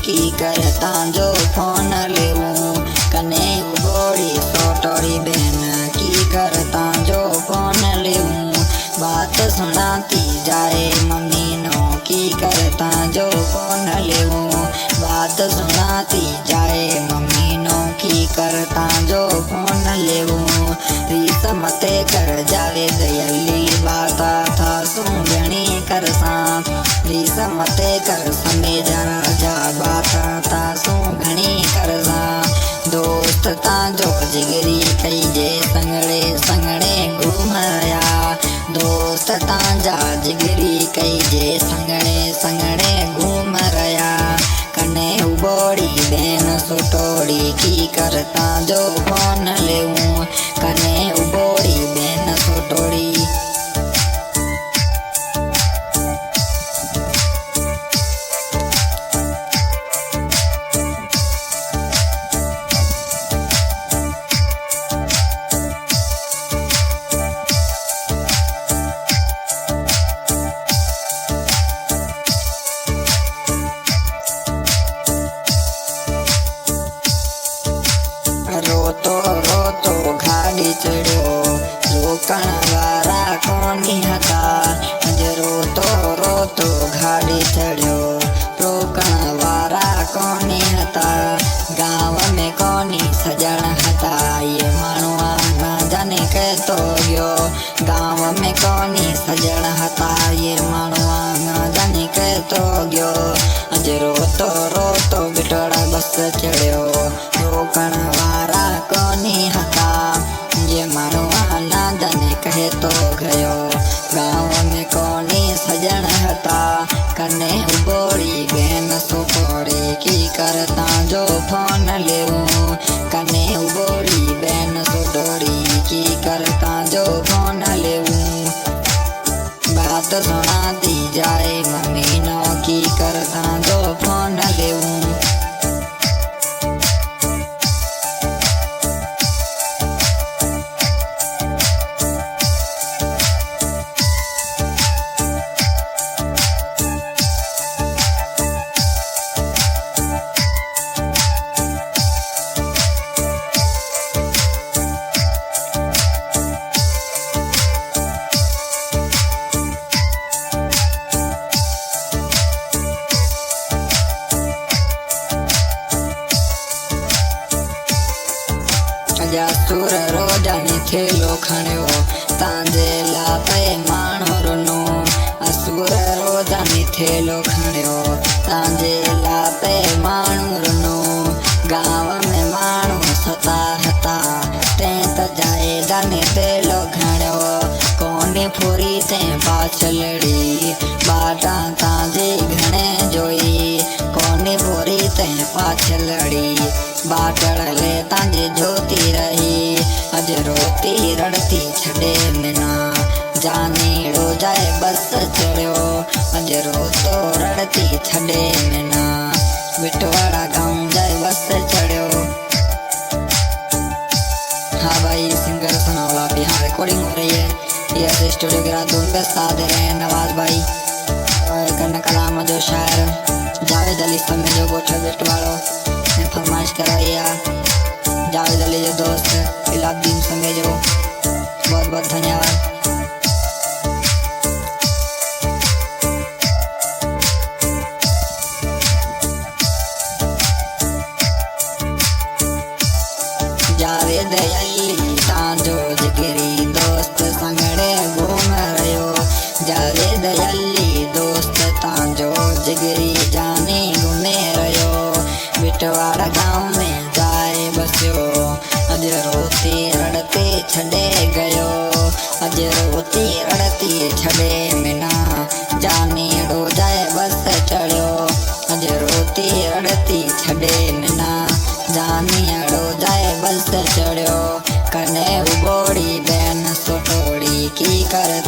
की करता जो फोन लेवूं कने उबोड़ी सोटोड़ी बहन की करता जो फोन लेवूं बात सुनाती जाए मम्मी नो की करता जो फोन लेवूं बात सुनाती जाए मम्मी नो की करता जो फोन लेवूं रीस मते कर जावे दयली बाता था सुगणी करसा रीस मते कर समय जरा जा बाता था सुगणी करसा दोस्त ता जो जिगरी कई जे संगड़े संगड़े घूमया दोस्त ता जा जिगरी कई जे संगड़े संगड़े घूम रया कने उबोड़ी बहन सुटोड़ी की करता जो फोन लेवूं कने उबोड़ी बहन सुटोड़ी रोतो रोतो गाड़ी चढ़ो रोकण वारा कोनी हता रोतो रोतो गाड़ी चढ़ो रोकण वारा कोनी हता गाँव में कोनी सजण हता ये मानवा न जाने कहतो गयो गाँव में कोनी सजण हता ये मानवा न जाने कहतो गयो रोतो रोतो बिटोड़ा बस चढ़ो रोकण वारा कोनी हता ये मानवा ना जाने कहे तो गयो गाँव में कोनी सजण हता कने उबोड़ी बहन सुटोड़ी की करता जो फोन लेवूं कने उबोड़ी बहन सुटोड़ी की करता जो फोन लेवूं बात सुनाती जाए मम्मी नो की करता जो फोन लेवूं सुर रोजानी थेलो खणियो तांजे लापे माणो रुनो असुर रोजानी थेलो खणियो तांजे लापे माणो रुनो गाँव में माणो सता हता टेंत जाए जाने थेलो खणियो कोनी फुरी ते पाछलड़ी बाटा तांजे घणे जोई कोनी फुरी ते पाछलड़ी बाटड़ ले तांजे जोती रही अज रोती रड़ती छड़े मिना जानेड़ो जाए बस चढ़ो अज रोतो रड़ती छड़े मिना बिटवाड़ा गाँव जाए बस चढ़ो। हाँ भाई सिंगर सुनावला भी यहाँ रिकॉर्डिंग हो रही है ये स्टूडियो के रात पे साथ दे रहे हैं नवाज भाई और करना कलाम जो शायर जावेद अली समय जो गोठा बिटवाड़ो फरमाइश कराइया जावेद अली जो दोस्त इलाउद्दीन संगे जो बहुत बहुत धन्यवाद। जावेद अली तांजो जिगरी दोस्त संगड़े घूम रयो जावेद अली दोस्त तांजो जिगरी जाने घूमे रयो बिटवाड़ा गाँव में जाए बस्यो अज रोती रड़ते छड़े गयो अज रोती रड़ती छड़े मिना जाने डो जाए बस चढ़ो अज रोती रड़ती छड़े मिना जाने डो जाए बस चढ़ो कने उबोड़ी बहन सुटोड़ी की करता